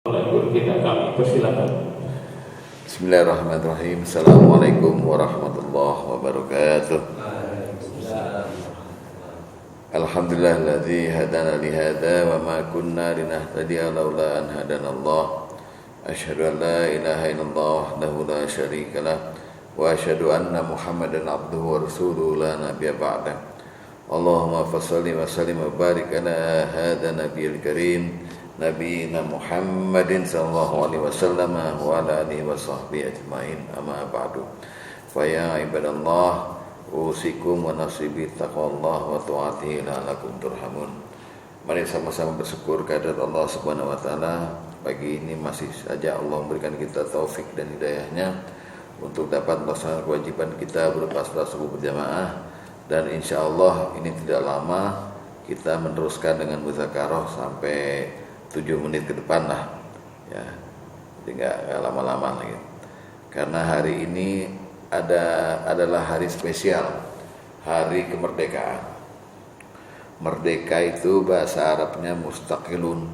Kita kami persilakan. Bismillahirrahmanirrahim. Assalamualaikum warahmatullahi wabarakatuh. Alhamdulillahilladzi hadana li hadza wa ma kunna linahtadiya laula an hadanallah. Asyhadu an la ilaha illallah wahdahu la syarika lah wa asyhadu anna Muhammadan abduhu wa rasuluhu la nabiyya ba'da. Allahumma fashalli wa sallim wa barik ala hadza nabiyil karim Nabiina Muhammadin sallallahu alaihi wasallam wa ala alihi wa sahbihi ajma'in, amma ba'du. Fa ya ibadallah, usikum wa nasibi taqwallah wa ta'atihi la'alakum turhamun. Mari sama-sama bersyukur kehadirat Allah Subhanahu wa taala. Pagi ini masih saja Allah memberikan kita taufik dan hidayahnya untuk dapat melaksanakan kewajiban kita berupa salat subuh berjamaah, dan insyaallah ini tidak lama kita meneruskan dengan muzakarah sampai 7 menit ke depan lah, ya, jadi nggak lama-lama lagi. Karena hari ini adalah hari spesial, hari kemerdekaan. Merdeka itu bahasa Arabnya mustaqilun,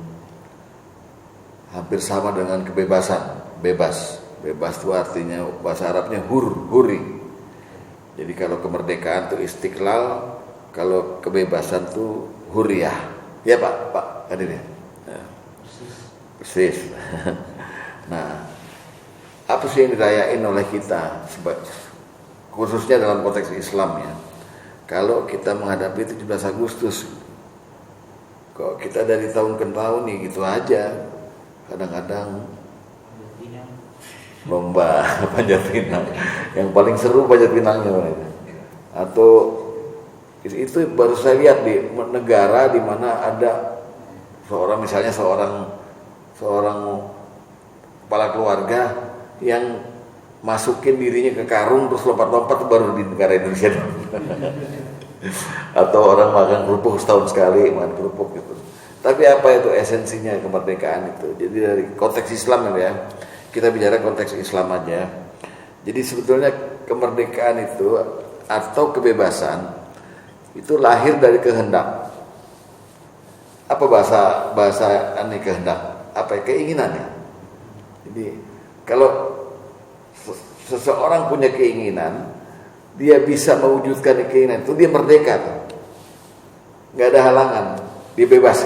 hampir sama dengan kebebasan, bebas. Bebas itu artinya bahasa Arabnya huri. Jadi kalau kemerdekaan itu istiqlal, kalau kebebasan itu huriyah. Ya Pak hadirin. Persis. Nah, apa sih yang dirayain oleh kita, khususnya dalam konteks Islam ya? Kalau kita menghadapi 17 Agustus, kok kita dari tahun ke tahun nih gitu aja. Kadang-kadang lomba panjat pinang, yang paling seru panjat pinangnya, atau itu baru saya lihat di negara di mana ada seorang kepala keluarga yang masukin dirinya ke karung terus lompat-lompat, baru di negara Indonesia. Atau orang makan kerupuk setahun sekali, makan kerupuk gitu. Tapi apa itu esensinya kemerdekaan itu? Jadi dari konteks Islam ya, kita bicara konteks Islam aja. Jadi sebetulnya kemerdekaan itu atau kebebasan itu lahir dari kehendak. Apa bahasa aneh kehendak? Apa keinginannya? Jadi kalau seseorang punya keinginan, dia bisa mewujudkan keinginan itu, dia merdeka tuh. Nggak ada halangan, dia bebas.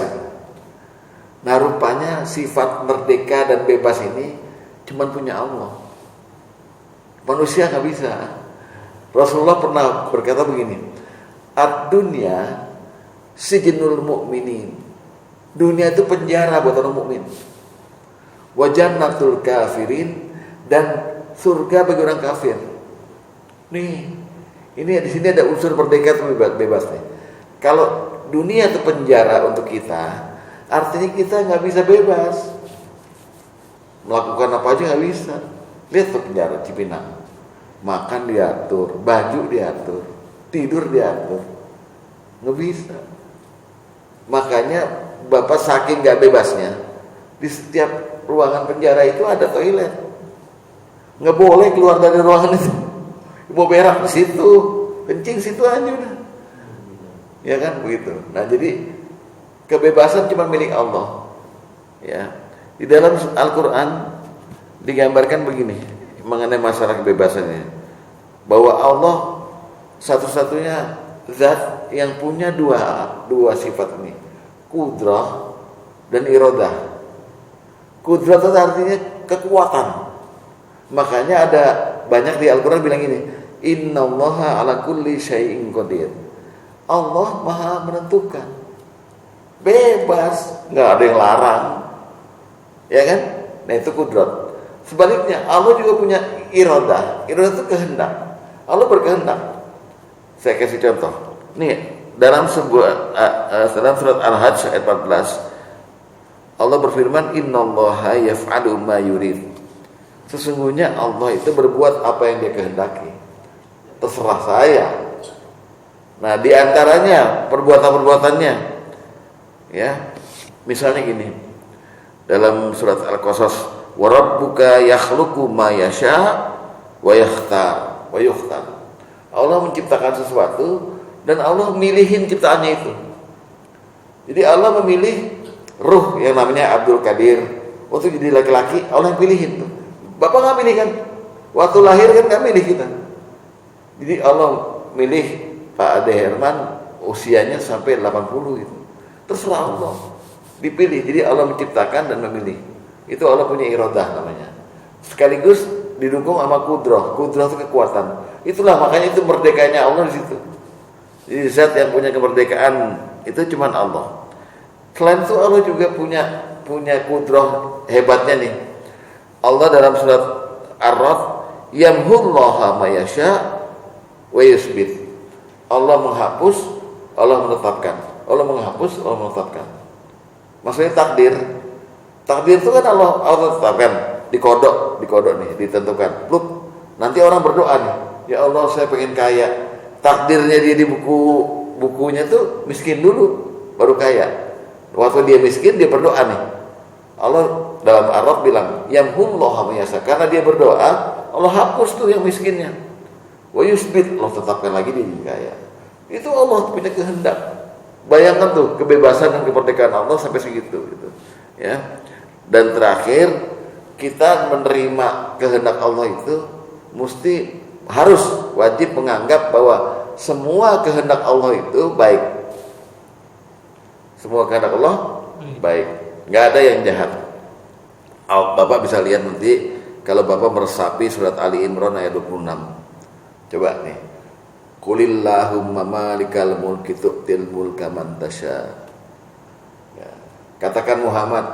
Nah rupanya sifat merdeka dan bebas ini cuma punya Allah. Manusia nggak bisa. Rasulullah pernah berkata begini, ad-dunya sijnul mu'minin. Dunia itu penjara buat orang mukmin. Wa jannatul kafirin, dan surga bagi orang kafir. Nih, ini di sini ada unsur merdeka atau bebas nih. Kalau dunia itu penjara untuk kita, artinya kita nggak bisa bebas. Melakukan apa aja nggak bisa. Lihat tuh penjara Cipinang, makan diatur, baju diatur, tidur diatur, nggak bisa. Makanya Bapak saking gak bebasnya, di setiap ruangan penjara itu ada toilet. Nggak boleh keluar dari ruangan itu. Mau berak di situ, kencing situ aja udah. Ya kan begitu. Nah jadi kebebasan cuma milik Allah. Ya. Di dalam Al-Qur'an digambarkan begini mengenai masalah kebebasannya, bahwa Allah satu-satunya zat yang punya dua sifat ini, kudrah dan iradah. Kudrah itu artinya kekuatan. Makanya ada banyak di Al-Quran bilang ini, innallaha ala kulli syai'in qadir. Allah maha menentukan, bebas, nggak ada yang larang, ya kan? Nah itu kudrat. Sebaliknya Allah juga punya iradah. Iradah itu kehendak. Allah berkehendak. Saya kasih contoh. Nih, dalam surat Al-Hajj ayat 14, Allah berfirman, innallaha yaf'alu ma yurid. Sesungguhnya Allah itu berbuat apa yang dia kehendaki. Terserah saya. Nah, di antaranya perbuatan-perbuatannya, ya, misalnya gini, dalam surat Al-Qasas, wa rabbuka yakhluqu ma yasha wa yakhtar wa yukhtar. Allah menciptakan sesuatu dan Allah milihin ciptaannya itu. Jadi Allah memilih ruh yang namanya Abdul Qadir, Waktu jadi laki-laki Allah yang pilihin tuh. Bapak nggak pilih kan? Waktu lahir kan nggak milih kita. Jadi Allah milih Pak Ade Herman usianya sampai 80 itu. Terserah Allah. Dipilih. Jadi Allah menciptakan dan memilih. Itu Allah punya iradah namanya. Sekaligus didukung sama kudrah. Kudrah itu kekuatan. Itulah makanya itu merdekanya Allah di situ. Jadi zat yang punya kemerdekaan itu cuma Allah. Selain itu Allah juga punya kudrah hebatnya nih. Allah dalam surat Ar-Ra'd, yamhullaha ma yasha wa yusbit. Allah menghapus, Allah menetapkan. Allah menghapus, Allah menetapkan. Maksudnya takdir. Takdir itu kan Allah tetapkan, dikodok nih, ditentukan. Look, nanti orang berdoa nih, ya Allah saya pengen kaya. Takdirnya dia di bukunya tuh miskin dulu, baru kaya. Waktu dia miskin dia berdoa nih. Allah dalam Ar-Ra'd bilang, yamhullaha ma yasha. Karena dia berdoa, Allah hapus tuh yang miskinnya. Wa yusbit, Allah tetapkan lagi dia jadi kaya. Itu Allah punya kehendak. Bayangkan tuh kebebasan dan kemerdekaan Allah sampai segitu gitu. Ya. Dan terakhir, kita menerima kehendak Allah itu mesti harus wajib menganggap bahwa semua kehendak Allah itu baik. Semua kehendak Allah baik. Nggak ada yang jahat. Bapak bisa lihat nanti kalau Bapak meresapi surat Ali Imran ayat 26. Coba nih. Qulillahumma malikal mulki tu'til mulka man tasya. Ya. Katakan Muhammad,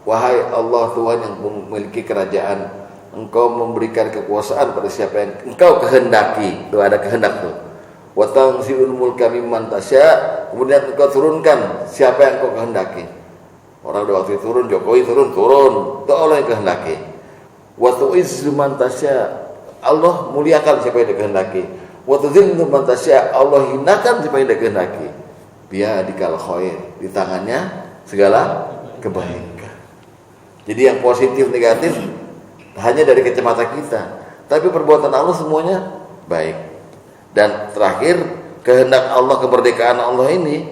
wahai Allah Tuhan yang memiliki kerajaan, Engkau memberikan kekuasaan pada siapa yang Engkau kehendaki. Tuh ada kehendak tuh. Wa tanzi'ul mulka mimman tasya. Kemudian Engkau turunkan siapa yang Engkau kehendaki. Orang udah waktu turun, Jokowi turun. Itu Allah yang kehendaki. Wa tu'izzu man tasya. Allah muliakan siapa yang dikehendaki. Wa tudhillu man tasya. Allah hinakan siapa yang dikehendaki. Biadikal khair. Di tangannya segala kebaikan. Jadi yang positif negatif hanya dari kacamata kita, tapi perbuatan Allah semuanya baik. Dan terakhir, kehendak Allah, kemerdekaan Allah ini,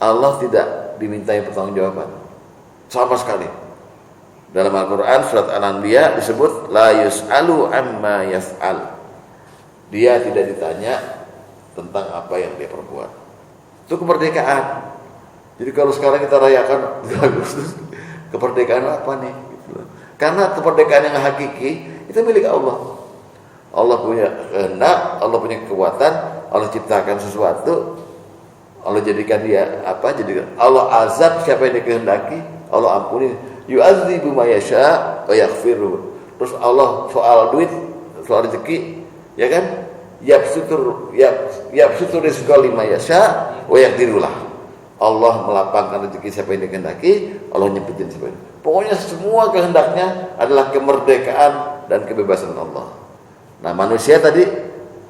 Allah tidak dimintai pertanggungjawaban sama sekali. Dalam Al-Quran surat Al-Anbiya disebut la yus'alu amma yaf'al. Dia tidak ditanya tentang apa yang dia perbuat. Itu kemerdekaan. Jadi kalau sekarang kita rayakan 7 Agustus, kemerdekaan apa nih? Karena kemerdekaan yang hakiki itu milik Allah. Allah punya kehendak, Allah punya kekuatan, Allah ciptakan sesuatu, Allah jadikan dia apa? Jadikan Allah azab siapa yang dikehendaki, Allah ampuni. Yu'adzibu ma yasha wa yaghfiru. Terus Allah soal duit, soal rezeki, ya kan? Yabsutur rizqa liman yasha wa yaqdirulah. Allah melapangkan rezeki siapa yang dikehendaki, Allah nyempitin siapa yang. Pokoknya semua kehendaknya adalah kemerdekaan dan kebebasan Allah. Nah, manusia tadi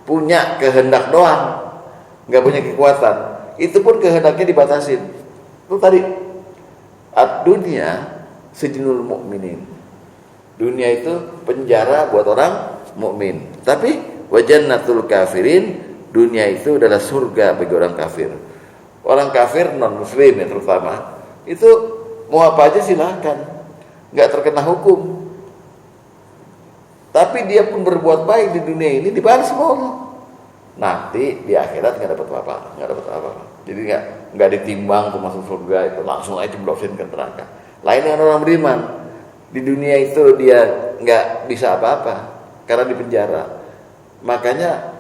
punya kehendak doang, nggak punya kekuatan. Itu pun kehendaknya dibatasin. Itu tadi ad-dunya sijnul mukminin. Dunia itu penjara buat orang mukmin. Tapi wa jannatul kafirin, dunia itu adalah surga bagi orang kafir. Orang kafir non muslim ya terutama itu mau apa aja silahkan, nggak terkena hukum. Tapi dia pun berbuat baik di dunia ini dibalas sama Allah. Nanti di akhirat nggak dapat apa-apa. Jadi nggak ditimbang tuh masuk surga itu langsung aja jeblosin ke neraka. Lain dengan orang beriman, di dunia itu dia nggak bisa apa-apa karena di penjara. Makanya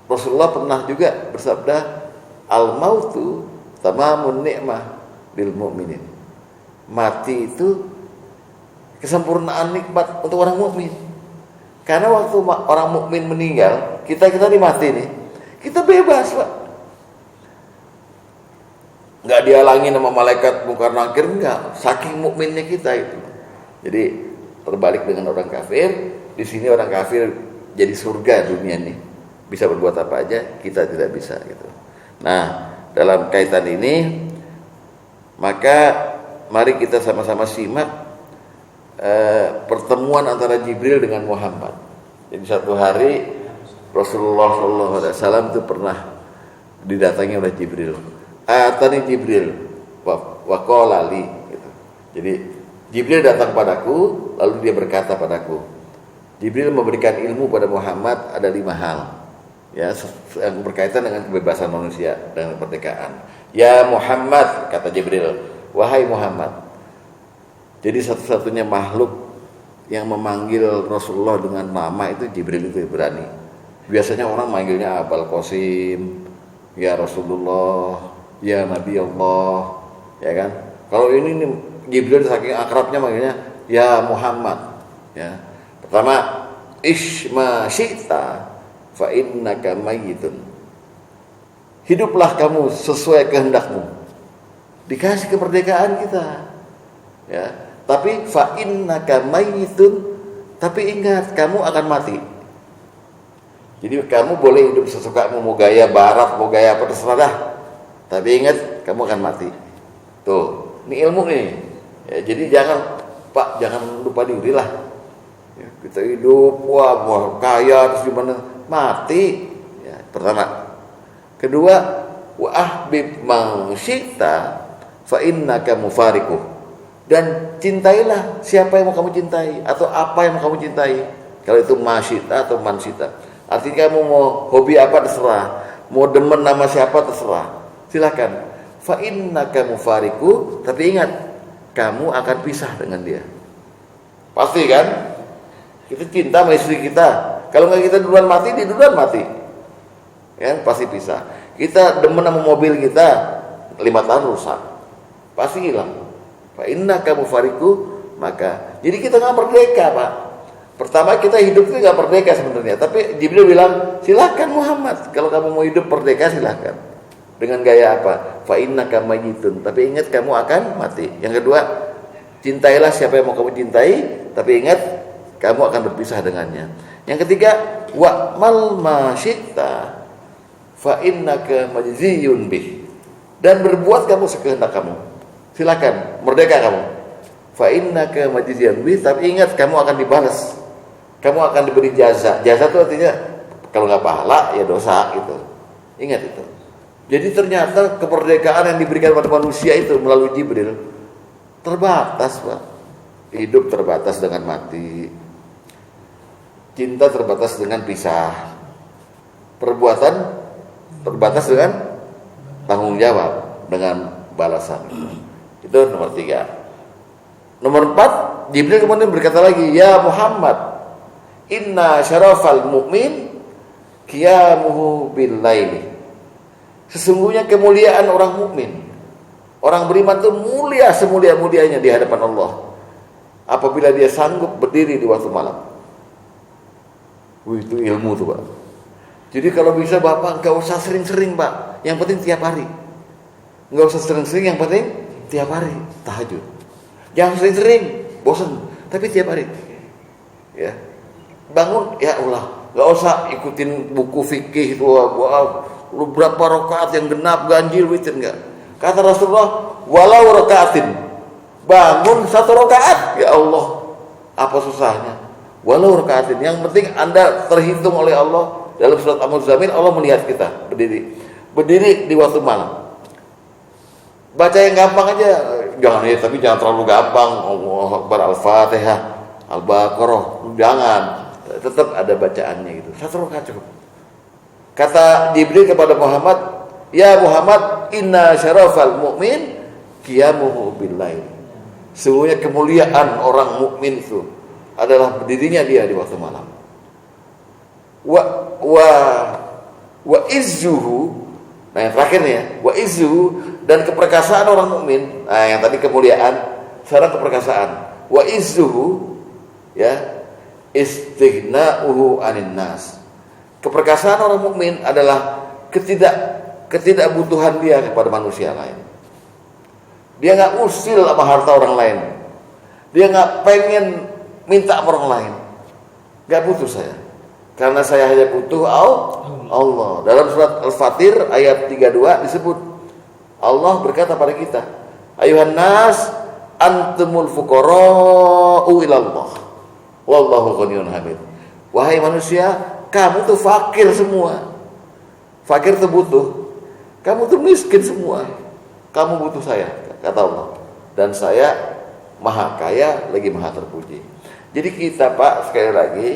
Rasulullah pernah juga bersabda, al-mautu tamamun ni'mah bil mu'minin. Mati itu kesempurnaan nikmat untuk orang mukmin. Karena waktu orang mukmin meninggal, kita dimati nih, kita bebas, Pak. Nggak dihalangi sama malaikat mungkar nakir, enggak. Saking mukminnya kita itu. Jadi terbalik dengan orang kafir. Di sini orang kafir jadi surga dunia nih, bisa berbuat apa aja, kita tidak bisa gitu. Nah, dalam kaitan ini, maka mari kita sama-sama simak pertemuan antara Jibril dengan Muhammad. Jadi satu hari Rasulullah SAW itu pernah didatangi oleh Jibril. Atani Jibril wa qala li gitu. Jadi Jibril datang padaku, lalu dia berkata padaku. Jibril memberikan ilmu pada Muhammad ada 5 hal. Ya, yang berkaitan dengan kebebasan manusia dan kemerdekaan. Ya Muhammad, kata Jibril, wahai Muhammad. Jadi satu-satunya makhluk yang memanggil Rasulullah dengan nama itu Jibril itu berani. Biasanya orang manggilnya Abul Qasim, ya Rasulullah, ya Nabi Allah, ya kan? Kalau ini Jibril saking akrabnya manggilnya ya Muhammad. Ya. Pertama, Ishma syi'ta fa innaka mayyitun. Hiduplah kamu sesuai kehendakmu. Dikasih kemerdekaan kita. Ya. Tapi fa innaka mayyitun, tapi ingat kamu akan mati. Jadi kamu boleh hidup sesukamu, mau gaya barat, mau gaya apa terserah dah. Tapi ingat kamu akan mati. Tuh, ini ilmu nih. Ya, jadi jangan lupa diri lah. Ya, kita hidup, wah kaya terus gimana? Mati. Ya, pertama. Kedua, wa ahbib man syi'ta fa innaka mufariquh. Dan cintailah siapa yang mau kamu cintai atau apa yang mau kamu cintai. Kalau itu masyita atau mansita. Artinya kamu mau hobi apa terserah, mau demen nama siapa terserah. Silakan. Fa innaka mufariquh, tapi ingat kamu akan pisah dengan dia. Pasti kan? Kita cinta sama istri kita. Kalau nggak kita duluan mati, dia duluan mati. Ya, pasti pisah. Kita demen sama mobil kita, 5 tahun rusak. Pasti hilang. Fa innaka mufariquh, maka jadi kita nggak merdeka, Pak. Pertama kita hidup itu nggak merdeka sebenarnya. Tapi Jibril bilang, silakan Muhammad. Kalau kamu mau hidup merdeka silakan. Dengan gaya apa? Fa innaka mayyitun. Tapi ingat kamu akan mati. Yang kedua, cintailah siapa yang mau kamu cintai. Tapi ingat kamu akan berpisah dengannya. Yang ketiga, wa mal masyita fa innaka majziyun bih. Dan berbuat kamu sekehendak kamu. Silakan, merdeka kamu. Fa innaka majziyun bih, tapi ingat kamu akan dibalas. Kamu akan diberi jaza. Jaza itu artinya kalau nggak pahala ya dosa gitu. Ingat itu. Jadi ternyata kemerdekaan yang diberikan pada manusia itu melalui Jibril terbatas, Pak. Hidup terbatas dengan mati. Cinta terbatas dengan pisah. Perbuatan terbatas dengan tanggung jawab, dengan balasan. Itu nomor 3. Nomor 4, Jibril kemudian berkata lagi, ya Muhammad, inna syarafal mu'min qiyamuhu bil laili. Sesungguhnya kemuliaan orang mukmin, orang beriman itu mulia semulia-mulianya di hadapan Allah apabila dia sanggup berdiri di waktu malam. Itu ilmu tuh, Pak. Jadi kalau bisa Bapak enggak usah sering-sering, Pak. Yang penting tiap hari. Enggak usah sering-sering, yang penting tiap hari tahajud. Jangan sering-sering, bosan, tapi tiap hari. Ya. Bangun, ya Allah, enggak usah ikutin buku fikih itu, lu berapa rakaat yang genap, ganjil, witir, enggak. Kata Rasulullah, walau rakaatin. Bangun 1 rakaat, ya Allah. Apa susahnya? Walau rakaatin. Yang penting Anda terhitung oleh Allah. Dalam surat Al-Muzammil Allah melihat kita berdiri di waktu malam. Baca yang gampang aja, tapi jangan terlalu gampang. Allah Akbar, Al-Fatihah, Al-Baqarah, jangan. Tetap ada bacaannya gitu. 1 rakaat cukup. Kata Jibril kepada Muhammad, ya Muhammad, inna syarafal mu'min qiyamuhu bil lail. Sesungguhnya kemuliaan orang mukmin itu adalah berdirinya dia di waktu malam. Wa izzuhu, nah yang terakhir nih ya, wa izzuhu, dan keperkasaan orang mukmin. Nah yang tadi kemuliaan, sekarang keperkasaan. Wa izzuhu, ya, istighna'uhu 'anil nas. Keperkasaan orang mukmin adalah ketidakbutuhan dia kepada manusia lain. Dia nggak usil sama harta orang lain. Dia nggak pengen minta sama orang lain. Nggak butuh saya, karena saya hanya butuh Allah. Dalam surat Al-Fatir ayat 32 disebut Allah berkata pada kita, ayuhan nas antumul fuqara'u ilallah wallahu ghaniyun hamid. Wahai manusia, kamu tuh fakir semua. Fakir tuh butuh. Kamu tuh miskin semua. Kamu butuh saya, kata Allah. Dan saya maha kaya lagi maha terpuji. Jadi kita Pak sekali lagi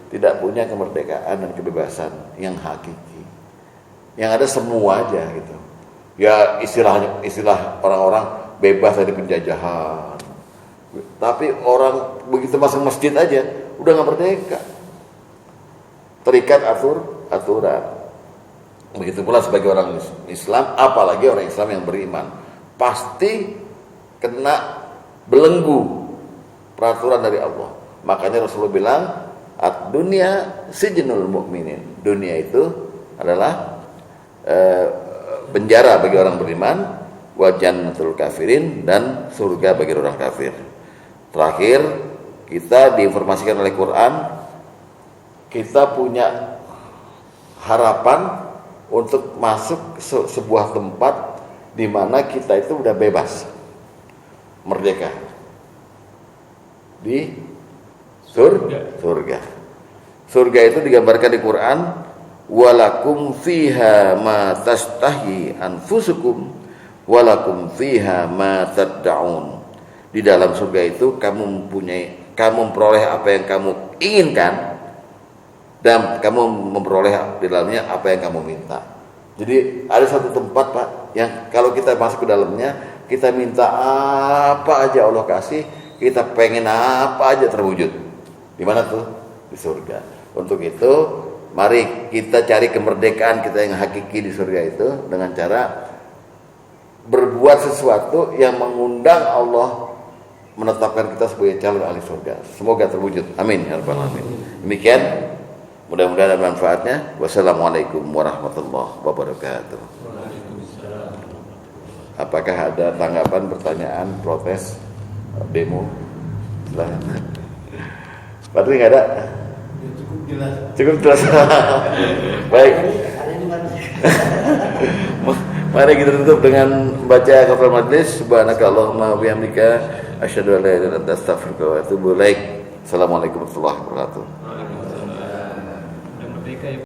tidak punya kemerdekaan dan kebebasan yang hakiki. Yang ada semua aja gitu. Ya istilah orang-orang bebas dari penjajahan. Tapi orang begitu masuk masjid aja udah nggak merdeka. Terikat aturan. Begitu pula sebagai orang Islam, apalagi orang Islam yang beriman, pasti kena belenggu peraturan dari Allah. Makanya Rasulullah bilang, ad-dunya sijnul mu'minin. Dunia itu adalah penjara bagi orang beriman, wa jannatul kafirin, dan surga bagi orang kafir. Terakhir, kita diinformasikan oleh Quran, kita punya harapan untuk masuk sebuah tempat di mana kita itu udah bebas, merdeka di surga. Surga itu digambarkan di Quran, walakum fiha ma tastahi anfusukum walakum fiha ma tad'un. Di dalam surga itu kamu memperoleh apa yang kamu inginkan, dan kamu memperoleh di dalamnya apa yang kamu minta. Jadi ada satu tempat Pak yang kalau kita masuk ke dalamnya, kita minta apa aja Allah kasih, kita pengen apa aja terwujud. Di mana tuh? Di surga. Untuk itu mari kita cari kemerdekaan kita yang hakiki di surga itu dengan cara berbuat sesuatu yang mengundang Allah menetapkan kita sebagai calon ahli surga. Semoga terwujud. Amin ya rabbal alamin. Demikian, mudah-mudahan ada manfaatnya. Wassalamualaikum warahmatullahi wabarakatuh. Apakah ada tanggapan, pertanyaan, protes, demo? Silahkan. Padahal nggak ada. Cukup jelas. Baik. Mari kita tutup dengan membaca kafaratul majlis. Subhanakallahumma wa bihamdika asyhadu an la ilaha illa anta astaghfiruka wa atubu ilaik. Assalamualaikum warahmatullahi wabarakatuh.